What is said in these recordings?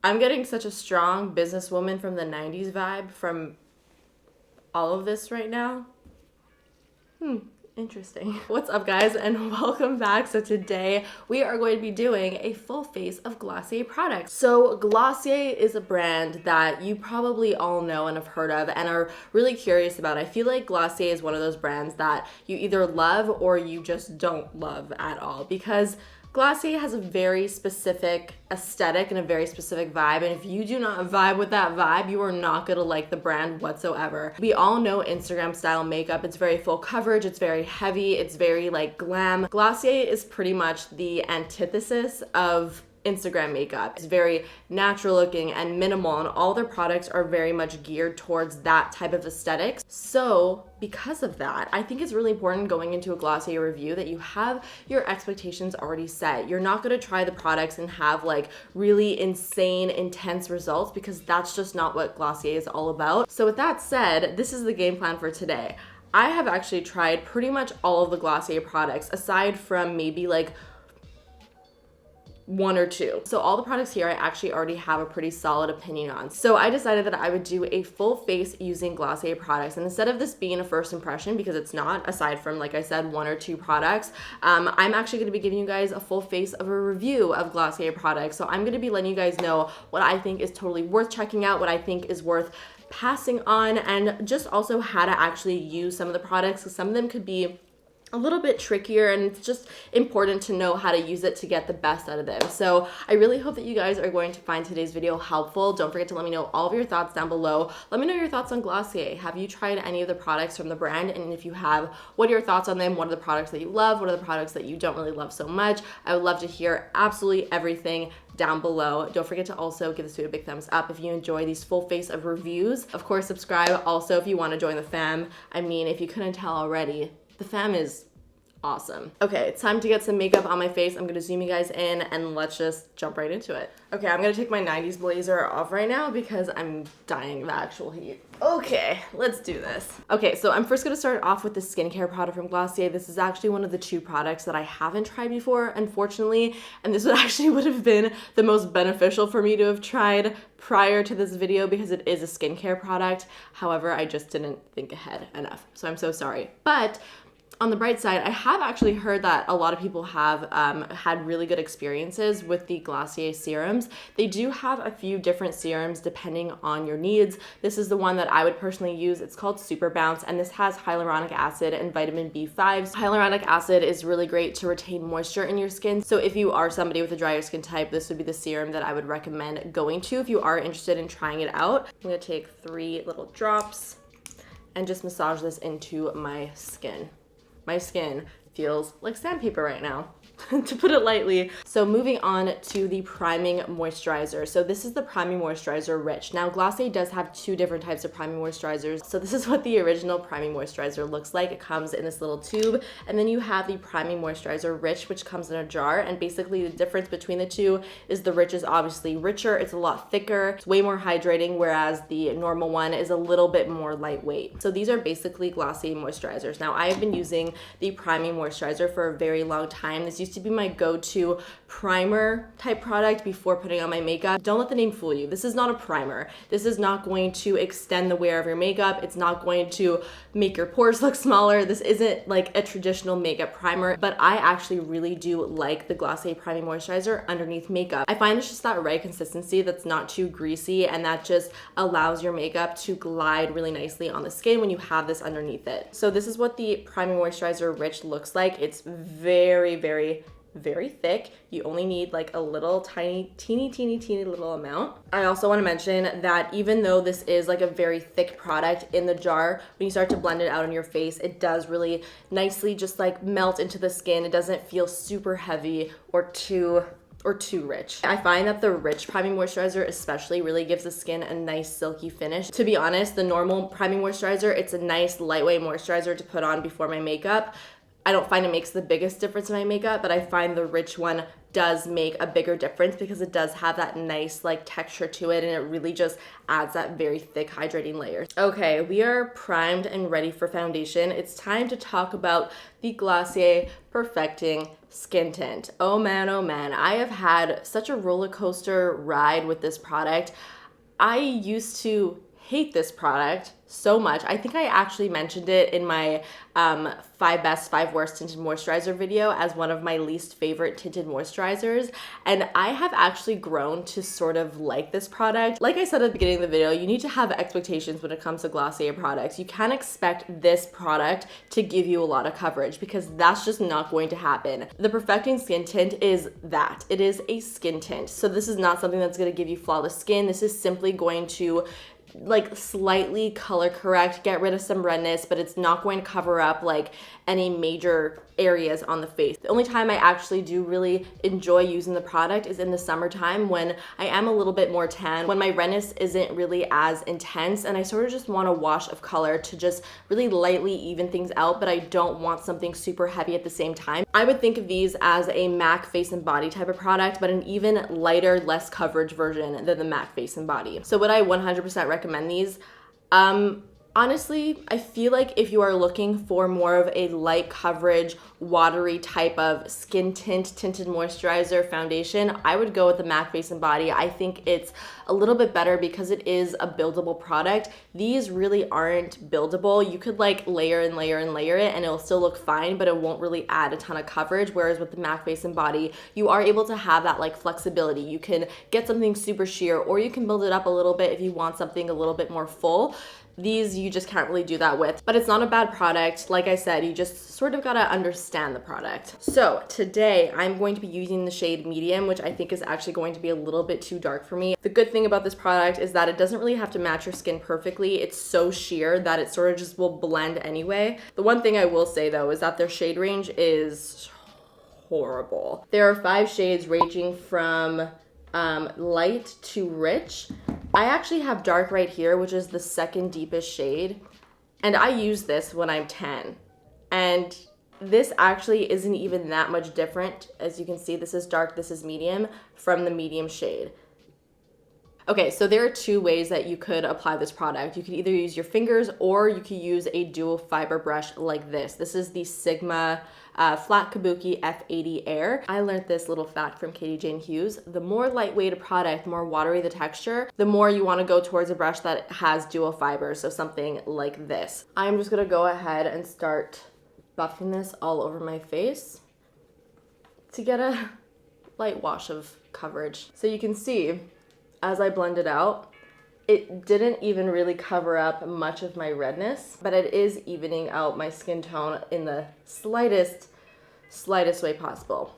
I'm getting such a strong businesswoman from the 90s vibe from all of this right now. Interesting. What's up, guys, and welcome back. So today we are going to be doing a full face of Glossier products. So Glossier is a brand that you probably all know and have heard of and are really curious about. I feel like Glossier is one of those brands that you either love or you just don't love at all, because Glossier has a very specific aesthetic and a very specific vibe, and if you do not vibe with that vibe, you are not gonna like the brand whatsoever. We all know Instagram style makeup. It's very full coverage, it's very heavy, it's very like glam. Glossier is pretty much the antithesis of Instagram makeup. It's very natural looking and minimal, and all their products are very much geared towards that type of aesthetics. So because of that, I think it's really important going into a Glossier review that you have your expectations already set. You're not going to try the products and have like really insane, intense results, because that's just not what Glossier is all about. So with that said, this is the game plan for today. I have actually tried pretty much all of the Glossier products, aside from maybe like one or two. So all the products here I actually already have a pretty solid opinion on. So I decided that I would do a full face using Glossier products. And instead of this being a first impression, because it's not, aside from, like I said, one or two products, I'm actually gonna be giving you guys a full face of a review of Glossier products. So I'm gonna be letting you guys know what I think is totally worth checking out, what I think is worth passing on, and just also how to actually use some of the products, because some of them could be a little bit trickier, and it's just important to know how to use it to get the best out of them. So I really hope that you guys are going to find today's video helpful. Don't forget to let me know all of your thoughts down below. Let me know your thoughts on Glossier. Have you tried any of the products from the brand? And if you have, what are your thoughts on them? What are the products that you love? What are the products that you don't really love so much? I would love to hear absolutely everything down below. Don't forget to also give this video a big thumbs up if you enjoy these full face of reviews. Of course, subscribe also if you want to join the fam. I mean, if you couldn't tell already, the fam is awesome. Okay, it's time to get some makeup on my face. I'm gonna zoom you guys in and let's just jump right into it. Okay, I'm gonna take my 90s blazer off right now because I'm dying of actual heat. Okay, let's do this. Okay, so I'm first gonna start off with the skincare product from Glossier. This is actually one of the two products that I haven't tried before, unfortunately, and this would have been the most beneficial for me to have tried prior to this video because it is a skincare product. However, I just didn't think ahead enough, so I'm so sorry. But on the bright side, I have actually heard that a lot of people have had really good experiences with the Glossier serums. They do have a few different serums depending on your needs. This is the one that I would personally use. It's called Super Bounce, and this has hyaluronic acid and vitamin B5. Hyaluronic acid is really great to retain moisture in your skin. So if you are somebody with a drier skin type, this would be the serum that I would recommend going to if you are interested in trying it out. I'm gonna take 3 little drops and just massage this into my skin. My skin feels like sandpaper right now, to put it lightly. So moving on to the priming moisturizer. So this is the priming moisturizer Rich. Now Glossier does have 2 different types of priming moisturizers. So this is what the original priming moisturizer looks like. It comes in this little tube, and then you have the priming moisturizer Rich, which comes in a jar. And basically the difference between the two is the Rich is obviously richer. It's a lot thicker. It's way more hydrating, whereas the normal one is a little bit more lightweight. So these are basically Glossier moisturizers. Now I have been using the priming moisturizer for a very long time. This used to be my go-to primer type product before putting on my makeup. Don't let the name fool you. This is not a primer. This is not going to extend the wear of your makeup. It's not going to make your pores look smaller. This isn't like a traditional makeup primer, but I actually really do like the Glossier priming moisturizer underneath makeup. I find it's just that right consistency that's not too greasy, and that just allows your makeup to glide really nicely on the skin when you have this underneath it. So this is what the priming moisturizer Rich looks like. It's very, very, very thick. You only need like a little teeny little amount. I also want to mention that even though this is like a very thick product in the jar, when you start to blend it out on your face, it does really nicely just like melt into the skin. It doesn't feel super heavy or too rich. I find that the Rich priming moisturizer especially really gives the skin a nice silky finish. To be honest, the normal priming moisturizer, it's a nice lightweight moisturizer to put on before my makeup. I don't find it makes the biggest difference in my makeup, but I find the rich one does make a bigger difference because it does have that nice like texture to it, and it really just adds that very thick hydrating layer. Okay, we are primed and ready for foundation. It's time to talk about the Glossier Perfecting Skin Tint. Oh man, I have had such a roller coaster ride with this product. I used to hate this product so much. I think I actually mentioned it in my 5 best, 5 worst tinted moisturizer video as one of my least favorite tinted moisturizers. And I have actually grown to sort of like this product. Like I said at the beginning of the video, you need to have expectations when it comes to Glossier products. You can't expect this product to give you a lot of coverage because that's just not going to happen. The Perfecting Skin Tint is that. It is a skin tint. So this is not something that's going to give you flawless skin. This is simply going to like slightly color correct, get rid of some redness, but it's not going to cover up like any major areas on the face. The only time I actually do really enjoy using the product is in the summertime when I am a little bit more tan, when my redness isn't really as intense, and I sort of just want a wash of color to just really lightly even things out, but I don't want something super heavy at the same time. I would think of these as a MAC face and body type of product, but an even lighter, less coverage version than the MAC face and body. So would I 100% recommend these? Honestly, I feel like if you are looking for more of a light coverage, watery type of skin tint, tinted moisturizer foundation, I would go with the MAC Face and Body. I think it's a little bit better because it is a buildable product. These really aren't buildable. You could like layer and layer and layer it and it'll still look fine, but it won't really add a ton of coverage. Whereas with the MAC Face and Body, you are able to have that like flexibility. You can get something super sheer, or you can build it up a little bit if you want something a little bit more full. These you just can't really do that with, but it's not a bad product. Like I said, you just sort of gotta understand the product. So today I'm going to be using the shade medium, which I think is actually going to be a little bit too dark for me. The good thing about this product is that it doesn't really have to match your skin perfectly. It's so sheer that it sort of just will blend anyway. The one thing I will say though is that their shade range is horrible. There are 5 shades ranging from light to rich. I actually have dark right here, which is the second deepest shade, and I use this when I'm tan, and this actually isn't even that much different. As you can see, this is dark, this is medium, from the medium shade. Okay, so there are 2 ways that you could apply this product. You could either use your fingers or you could use a dual fiber brush like this. This is the Sigma Flat Kabuki F80 Air. I learned this little fact from Katie Jane Hughes. The more lightweight a product, the more watery the texture, the more you want to go towards a brush that has dual fiber, so something like this. I'm just going to go ahead and start buffing this all over my face to get a light wash of coverage. So you can see, as I blend it out, it didn't even really cover up much of my redness, but it is evening out my skin tone in the slightest way possible.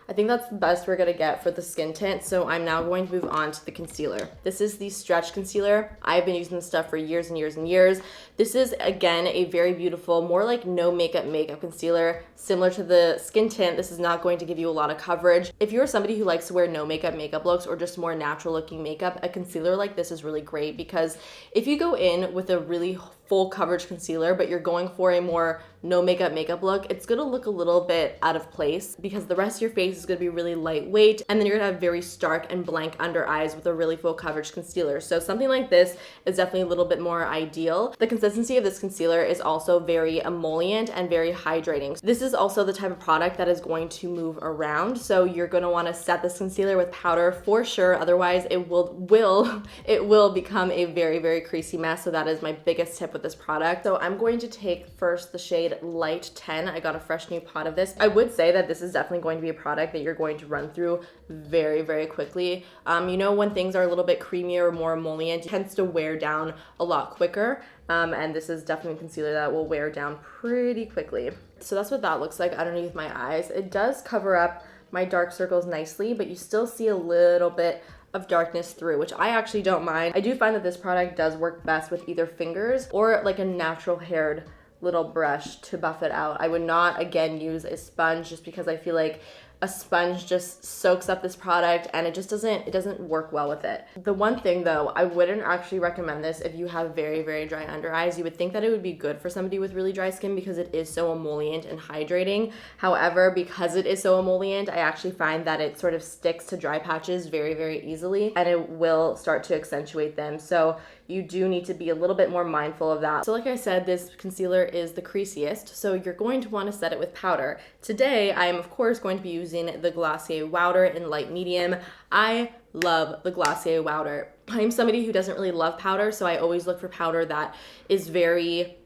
I think that's the best we're gonna get for the skin tint, so I'm now going to move on to the concealer. This is the Stretch Concealer. I've been using this stuff for years and years and years. This is, again, a very beautiful, more like no makeup concealer. Similar to the skin tint, this is not going to give you a lot of coverage. If you're somebody who likes to wear no makeup looks or just more natural looking makeup, a concealer like this is really great, because if you go in with a really full coverage concealer, but you're going for a more no makeup look, it's gonna look a little bit out of place because the rest of your face is gonna be really lightweight, and then you're gonna have very stark and blank under eyes with a really full coverage concealer. So something like this is definitely a little bit more ideal. The consistency of this concealer is also very emollient and very hydrating. This is also the type of product that is going to move around, so you're gonna wanna set this concealer with powder for sure, otherwise it will become a very creasy mess. So that is my biggest tip with this product. So I'm going to take first the shade Light 10. I got a fresh new pot of this. I would say that this is definitely going to be a product that you're going to run through very quickly. You know, when things are a little bit creamier or more emollient, it tends to wear down a lot quicker. And this is definitely a concealer that will wear down pretty quickly. So that's what that looks like underneath my eyes. It does cover up my dark circles nicely, but you still see a little bit of darkness through, which I actually don't mind. I do find that this product does work best with either fingers or like a natural haired little brush to buff it out. I would not, again, use a sponge just because I feel like a sponge just soaks up this product and it doesn't work well with it. The one thing though, I wouldn't actually recommend this if you have very, very dry under eyes. You would think that it would be good for somebody with really dry skin because it is so emollient and hydrating. However, because it is so emollient, I actually find that it sort of sticks to dry patches very, very easily and it will start to accentuate them. So you do need to be a little bit more mindful of that. So like I said, this concealer is the creasiest, so you're going to want to set it with powder. Today, I am of course going to be using the Glossier Wowder in light medium. I love the Glossier Wowder. I'm somebody who doesn't really love powder, so I always look for powder that is very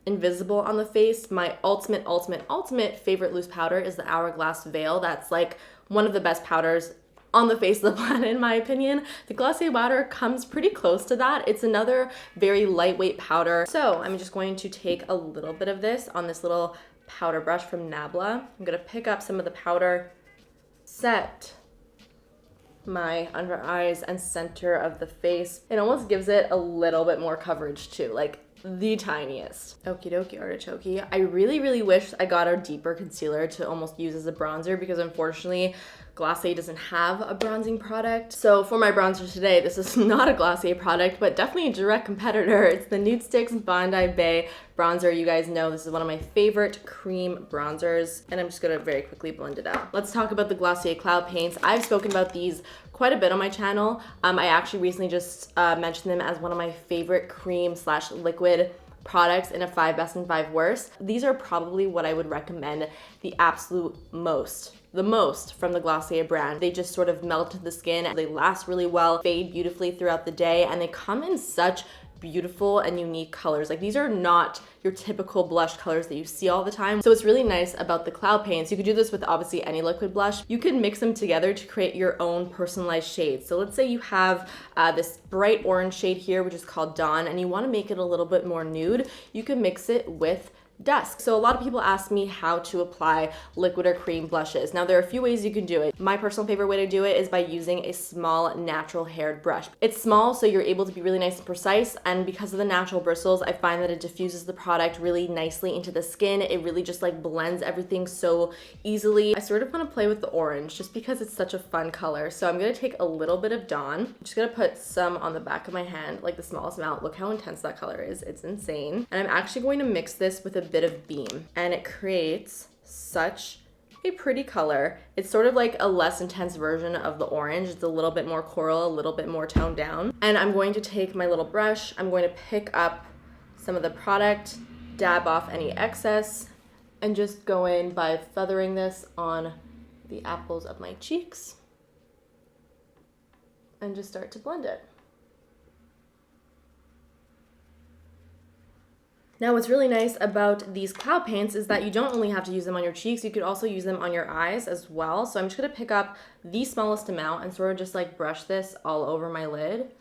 invisible on the face. My ultimate favorite loose powder is the Hourglass Veil. That's like one of the best powders on the face of the planet, in my opinion. The Glossier Wowder comes pretty close to that. It's another very lightweight powder. So I'm just going to take a little bit of this on this little powder brush from Nabla. I'm gonna pick up some of the powder, set my under eyes and center of the face. It almost gives it a little bit more coverage too, like the tiniest. Okie dokie artichoke. I really wish I got a deeper concealer to almost use as a bronzer because unfortunately Glossier doesn't have a bronzing product. So for my bronzer today, this is not a Glossier product, but definitely a direct competitor. It's the Nude Sticks Bondi Bay bronzer. You guys know this is one of my favorite cream bronzers, and I'm just gonna very quickly blend it out. Let's talk about the Glossier Cloud Paints. I've spoken about these quite a bit on my channel. I actually recently just mentioned them as one of my favorite cream / liquid products in a 5 best and 5 worst. These are probably what I would recommend the absolute most from the Glossier brand. They just sort of melt into the skin. They last really well, fade beautifully throughout the day, and they come in such beautiful and unique colors. Like these are not your typical blush colors that you see all the time. So what's really nice about the Cloud Paints, you could do this with obviously any liquid blush. You can mix them together to create your own personalized shades. So let's say you have this bright orange shade here, which is called Dawn, and you want to make it a little bit more nude. You can mix it with dusk. So a lot of people ask me how to apply liquid or cream blushes. Now there are a few ways you can do it. My personal favorite way to do it is by using a small natural haired brush. It's small so you're able to be really nice and precise, and because of the natural bristles, I find that it diffuses the product really nicely into the skin. It really just like blends everything so easily. I sort of want to play with the orange just because it's such a fun color. So I'm going to take a little bit of Dawn. I'm just going to put some on the back of my hand, like the smallest amount. Look how intense that color is. It's insane. And I'm actually going to mix this with a bit of Beam, and it creates such a pretty color. It's sort of like a less intense version of the orange. It's a little bit more coral, a little bit more toned down. And I'm going to take my little brush, I'm going to pick up some of the product, dab off any excess, and just go in by feathering this on the apples of my cheeks and just start to blend it. Now what's really nice about these cloud paints is that you don't only have to use them on your cheeks, you could also use them on your eyes as well. So I'm just gonna pick up the smallest amount and sort of just like brush this all over my lid.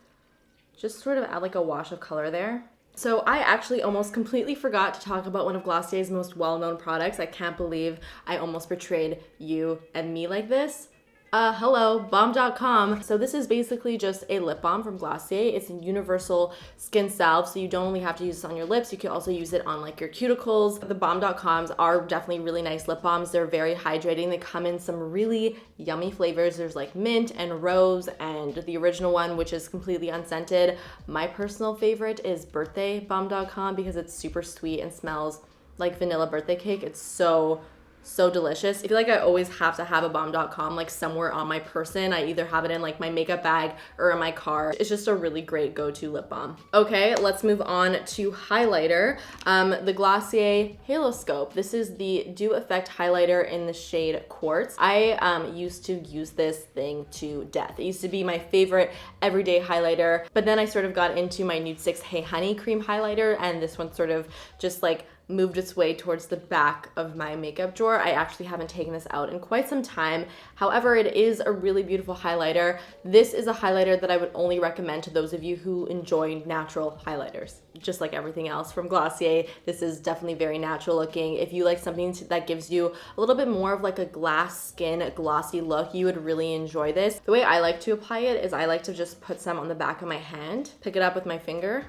Just sort of add like a wash of color there. So I actually almost completely forgot to talk about one of Glossier's most well-known products. I can't believe I almost portrayed you and me like this. Hello, Balmdotcom. So this is basically just a lip balm from Glossier. It's a universal skin salve, so you don't only have to use this on your lips, you can also use it on like your cuticles. The Balmdotcoms are definitely really nice lip balms. They're very hydrating. They come in some really yummy flavors. There's like mint and rose and the original one, which is completely unscented. My personal favorite is Birthday Balmdotcom because it's super sweet and smells like vanilla birthday cake. It's so delicious. I feel like I always have to have a Balm.com like somewhere on my person. I either have it in like my makeup bag or in my car. It's just a really great go-to lip balm. Okay, let's move on to highlighter. The Glossier Haloscope. This is the Dew Effect highlighter in the shade Quartz. I used to use this thing to death. It used to be my favorite everyday highlighter, but then I sort of got into my Nude 6 Hey Honey cream highlighter, and this one sort of just like moved its way towards the back of my makeup drawer. I actually haven't taken this out in quite some time. However, it is a really beautiful highlighter. This is a highlighter that I would only recommend to those of you who enjoy natural highlighters. Just like everything else from Glossier, this is definitely very natural looking. If you like something that gives you a little bit more of like a glass skin, glossy look, you would really enjoy this. The way I like to apply it is I like to just put some on the back of my hand, pick it up with my finger,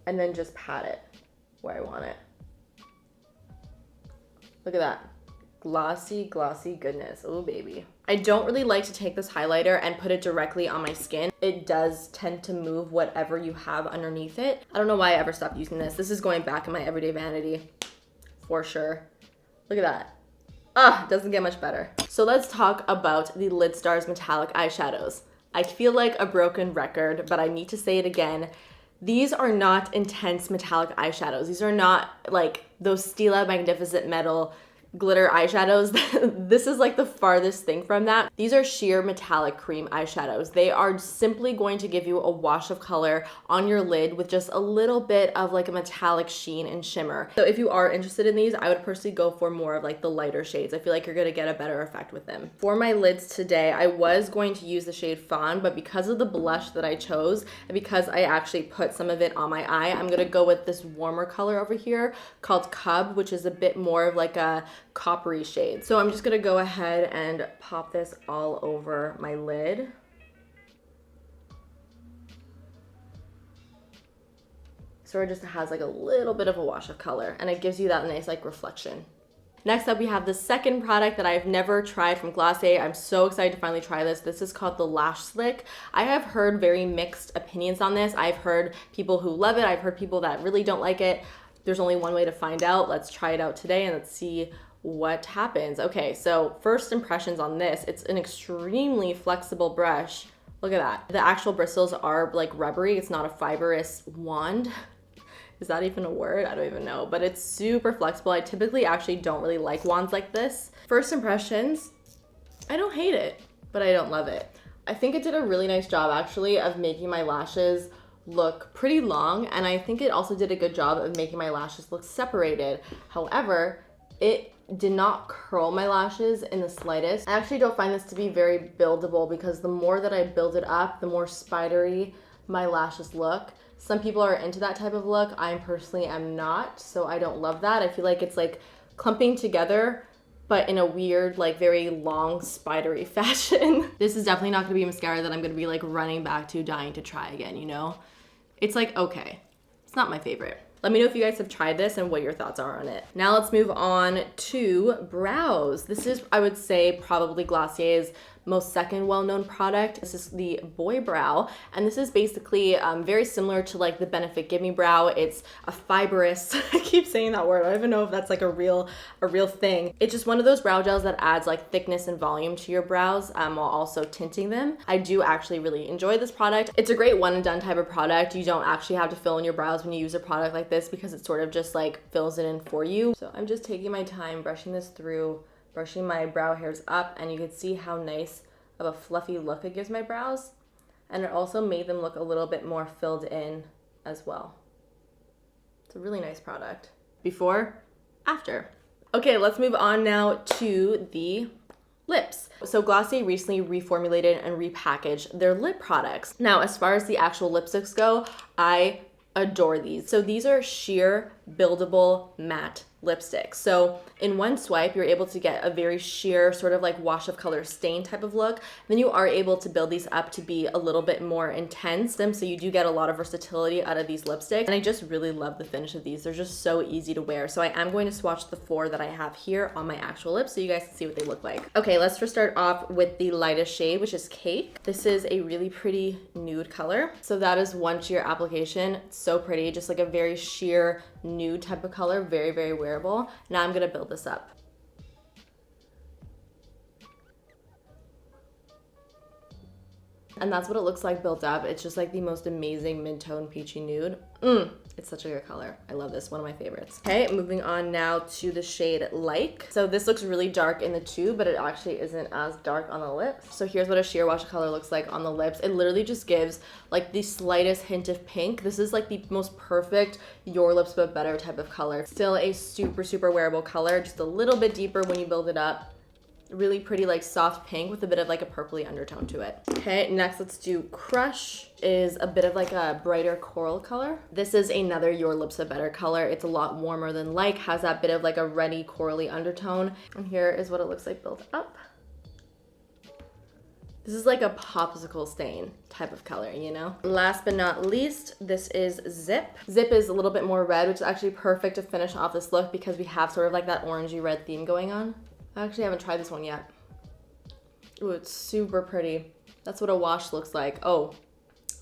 and then just pat it where I want it. Look at that. Glossy, glossy goodness. Oh, baby. I don't really like to take this highlighter and put it directly on my skin. It does tend to move whatever you have underneath it. I don't know why I ever stopped using this. This is going back in my everyday vanity for sure. Look at that. Ah, doesn't get much better. So let's talk about the Lid Stars metallic eyeshadows. I feel like a broken record, but I need to say it again. These are not intense metallic eyeshadows. These are not like those Stila Magnificent Metal glitter eyeshadows. This is like the farthest thing from that. These are sheer metallic cream eyeshadows. They are simply going to give you a wash of color on your lid with just a little bit of like a metallic sheen and shimmer. So if you are interested in these, I would personally go for more of like the lighter shades. I feel like you're gonna get a better effect with them. For my lids today, I was going to use the shade Fawn, but because of the blush that I chose and because I actually put some of it on my eye, I'm gonna go with this warmer color over here called Cub, which is a bit more of like a coppery shade. So I'm just gonna go ahead and pop this all over my lid. So it just has like a little bit of a wash of color and it gives you that nice like reflection. Next up, we have the second product that I've never tried from Glossier. I'm so excited to finally try this. This is called the Lash Slick. I have heard very mixed opinions on this. I've heard people who love it. I've heard people that really don't like it. There's only one way to find out. Let's try it out today and let's see what happens. Okay, so first impressions on this. It's an extremely flexible brush. Look at that. The actual bristles are like rubbery. It's not a fibrous wand. Is that even a word? I don't even know, but it's super flexible. I typically actually don't really like wands like this. First impressions, I don't hate it, but I don't love it. I think it did a really nice job actually of making my lashes look pretty long, and I think it also did a good job of making my lashes look separated. However, it did not curl my lashes in the slightest. I actually don't find this to be very buildable because the more that I build it up, the more spidery my lashes look. Some people are into that type of look. I personally am not, so I don't love that. I feel like it's like clumping together, but in a weird, like very long, spidery fashion. This is definitely not gonna be mascara that I'm gonna be like running back to, dying to try again, you know? It's like, okay, it's not my favorite. Let me know if you guys have tried this and what your thoughts are on it. Now let's move on to brows. This is, I would say, probably Glossier's most second well-known product. This is the Boy Brow, and this is basically very similar to like the Benefit Gimme Brow. It's a fibrous, I keep saying that word, I don't even know if that's like a real thing. It's just one of those brow gels that adds like thickness and volume to your brows while also tinting them. I do actually really enjoy this product. It's a great one and done type of product. You don't actually have to fill in your brows when you use a product like this because it sort of just like fills it in for you. So I'm just taking my time brushing this through, brushing my brow hairs up, and you can see how nice of a fluffy look it gives my brows. And it also made them look a little bit more filled in as well. It's a really nice product. Before, after. Okay, let's move on now to the lips. So Glossier recently reformulated and repackaged their lip products. Now, as far as the actual lipsticks go, I adore these. So these are sheer buildable matte lipstick. So in one swipe, you're able to get a very sheer sort of like wash of color stain type of look. Then you are able to build these up to be a little bit more intense. So you do get a lot of versatility out of these lipsticks. And I just really love the finish of these. They're just so easy to wear. So I am going to swatch the 4 that I have here on my actual lips so you guys can see what they look like. Okay, let's just start off with the lightest shade, which is Cake. This is a really pretty nude color. So that is one sheer application. It's so pretty, just like a very sheer nude type of color, very, very wearable. Now I'm gonna build this up. And that's what it looks like built up. It's just like the most amazing mid-tone peachy nude. It's such a good color. I love this, one of my favorites. Okay, moving on now to the shade Like. So this looks really dark in the tube, but it actually isn't as dark on the lips. So here's what a sheer wash of color looks like on the lips. It literally just gives like the slightest hint of pink. This is like the most perfect Your Lips But Better type of color. Still a super, super wearable color, just a little bit deeper when you build it up. Really pretty like soft pink with a bit of like a purpley undertone to it. Okay, next let's do Crush. Is a bit of like a brighter coral color. This is another Your Lips Are Better color. It's a lot warmer than Like, has that bit of like a reddy corally undertone. And here is what it looks like built up. This is like a popsicle stain type of color, you know? Last but not least, this is Zip. Zip is a little bit more red, which is actually perfect to finish off this look because we have sort of like that orangey red theme going on. I actually haven't tried this one yet. Ooh, it's super pretty. That's what a wash looks like. Oh,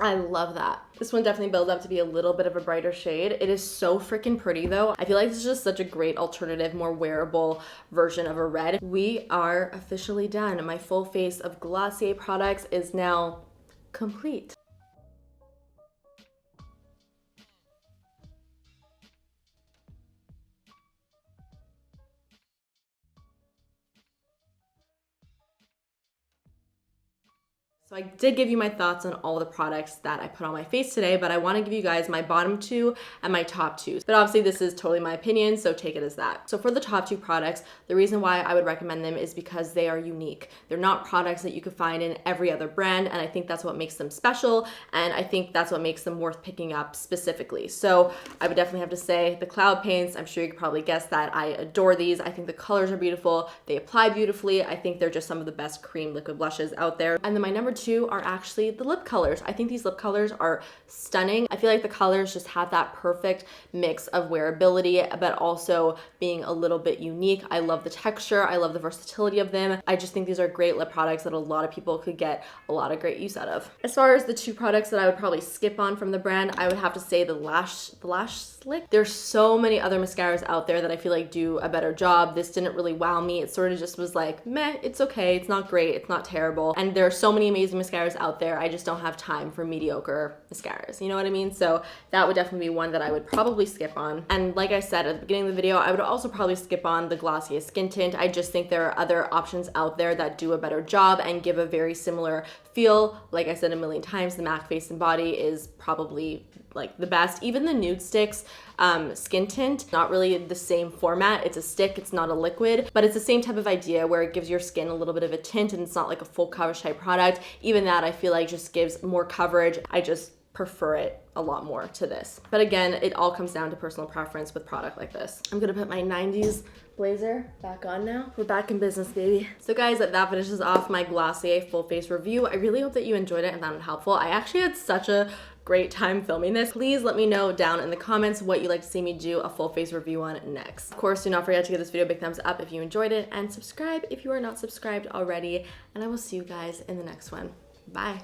I love that. This one definitely builds up to be a little bit of a brighter shade. It is so freaking pretty though. I feel like this is just such a great alternative, more wearable version of a red. We are officially done. My full face of Glossier products is now complete. So I did give you my thoughts on all the products that I put on my face today, but I want to give you guys my bottom two and my top two. But obviously this is totally my opinion, so take it as that. So for the top two products, the reason why I would recommend them is because they are unique. They're not products that you could find in every other brand, and I think that's what makes them special, and I think that's what makes them worth picking up specifically. So I would definitely have to say the Cloud Paints. I'm sure you could probably guess that I adore these. I think the colors are beautiful. They apply beautifully. I think they're just some of the best cream liquid blushes out there. And then my number two are actually the lip colors. I think these lip colors are stunning. I feel like the colors just have that perfect mix of wearability, but also being a little bit unique. I love the texture. I love the versatility of them. I just think these are great lip products that a lot of people could get a lot of great use out of. As far as the two products that I would probably skip on from the brand, I would have to say the Lash Slick. There's so many other mascaras out there that I feel like do a better job. This didn't really wow me. It sort of just was like, meh, it's okay. It's not great. It's not terrible. And there are so many amazing mascaras out there. I just don't have time for mediocre mascaras. You know what I mean? So that would definitely be one that I would probably skip on. And like I said at the beginning of the video, I would also probably skip on the Glossier Skin Tint. I just think there are other options out there that do a better job and give a very similar feel. Like I said a million times, the MAC Face and Body is probably like the best. Even the Nude Sticks Skin Tint, not really the same format. It's a stick, it's not a liquid, but it's the same type of idea where it gives your skin a little bit of a tint and it's not like a full coverage type product. Even that I feel like just gives more coverage. I just prefer it a lot more to this. But again, it all comes down to personal preference with product like this. I'm gonna put my 90s blazer back on now. We're back in business, baby. So guys, that finishes off my Glossier full face review. I really hope that you enjoyed it and found it helpful. I actually had such a great time filming this. Please let me know down in the comments what you'd like to see me do a full face review on next. Of course, do not forget to give this video a big thumbs up if you enjoyed it, and subscribe if you are not subscribed already, and I will see you guys in the next one. Bye.